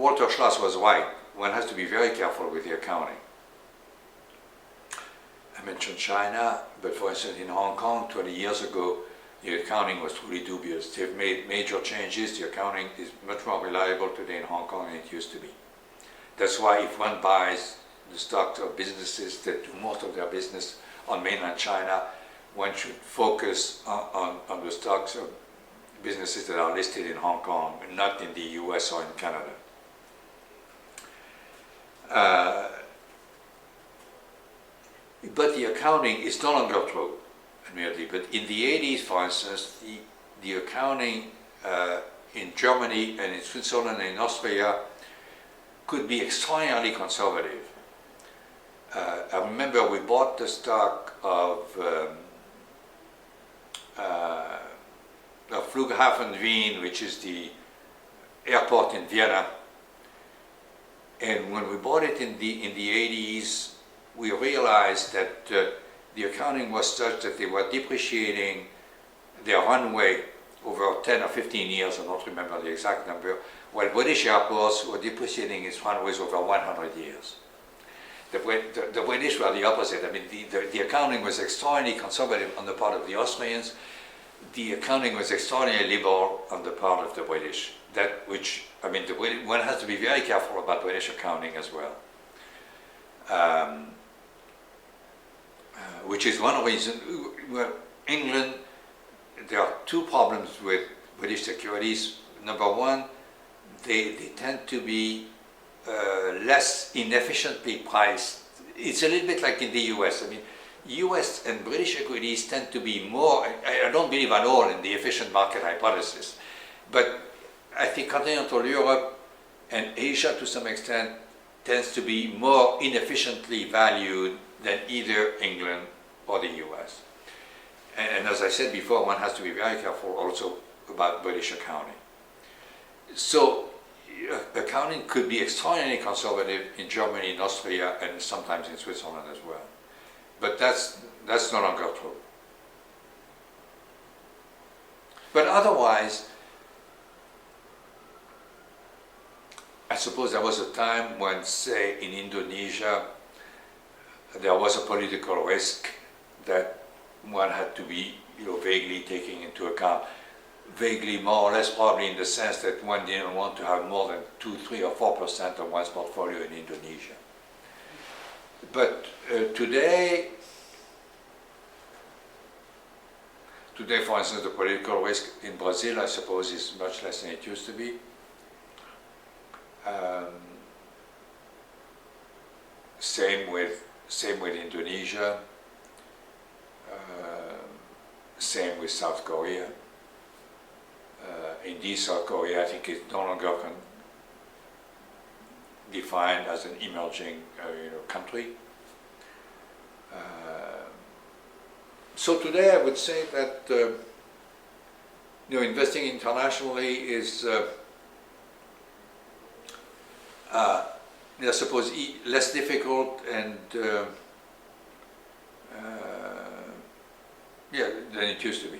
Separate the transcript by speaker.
Speaker 1: Walter Schloss was right. One has to be very careful with the accounting. I mentioned China, but for instance in Hong Kong 20 years ago, the accounting was truly dubious. They've made major changes. The accounting is much more reliable today in Hong Kong than it used to be. That's why if one buys the stocks of businesses that do most of their business on mainland China, one should focus on the stocks of businesses that are listed in Hong Kong, not in the US or in Canada. But the accounting is no longer true, admittedly. But in the 80s, for instance, the accounting in Germany and in Switzerland and in Austria could be extraordinarily conservative. I remember we bought the stock of Flughafen Wien, which is the airport in Vienna. And when we bought it in the 80s, we realized that the accounting was such that they were depreciating their runway over 10 or 15 years, I don't remember the exact number, while British airports were depreciating its runways over 100 years. The British were the opposite. I mean, the accounting was extraordinarily conservative on the part of the Austrians. The accounting was extraordinarily liberal on the part of the British. One has to be very careful about British accounting as well. Which is one reason, well, England, there are two problems with British securities. Number one, they tend to be less inefficiently priced. It's a little bit like in the US. I mean, US and British equities tend to be more, I don't believe at all in the efficient market hypothesis, but I think continental Europe and Asia to some extent tends to be more inefficiently valued than either England or the US. And as I said before, one has to be very careful also about British accounting. So accounting could be extraordinarily conservative in Germany, in Austria, and sometimes in Switzerland as well. But that's no longer true. But otherwise, I suppose there was a time when, say, in Indonesia, there was a political risk that one had to be, vaguely taking into account. Vaguely, more or less, probably in the sense that one didn't want to have more than 2, 3, or 4% of one's portfolio in Indonesia. But today, for instance, the political risk in Brazil, I suppose, is much less than it used to be. Same with Indonesia. Same with South Korea. Indeed, South Korea, I think, is no longer defined as an emerging country. So today, I would say that investing internationally is, I suppose, less difficult and than it used to be.